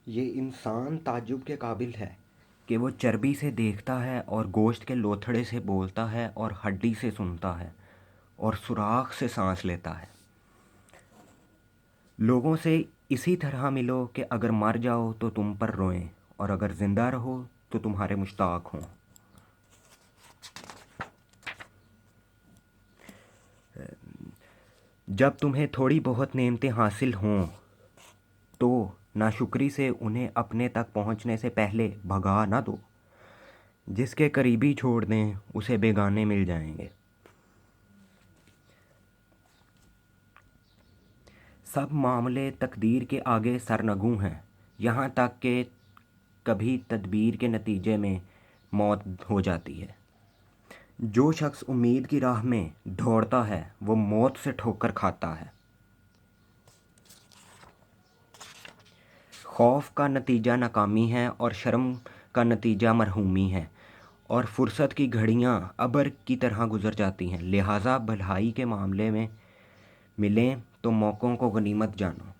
یہ انسان تعجب کے قابل ہے کہ وہ چربی سے دیکھتا ہے اور گوشت کے لوتھڑے سے بولتا ہے اور ہڈی سے سنتا ہے اور سوراخ سے سانس لیتا ہے۔ لوگوں سے اسی طرح ملو کہ اگر مر جاؤ تو تم پر روئیں اور اگر زندہ رہو تو تمہارے مشتاق ہوں۔ جب تمہیں تھوڑی بہت نعمتیں حاصل ہوں تو ناشکری سے انہیں اپنے تک پہنچنے سے پہلے بھگا نہ دو۔ جس کے قریبی چھوڑ دیں اسے بیگانے مل جائیں گے۔ سب معاملے تقدیر کے آگے سرنگوں ہیں، یہاں تک کہ کبھی تدبیر کے نتیجے میں موت ہو جاتی ہے۔ جو شخص امید کی راہ میں دوڑتا ہے وہ موت سے ٹھوکر کھاتا ہے۔ خوف کا نتیجہ ناکامی ہے اور شرم کا نتیجہ مرحومی ہے، اور فرصت کی گھڑیاں ابر کی طرح گزر جاتی ہیں، لہٰذا بھلائی کے معاملے میں ملیں تو موقعوں کو غنیمت جانو۔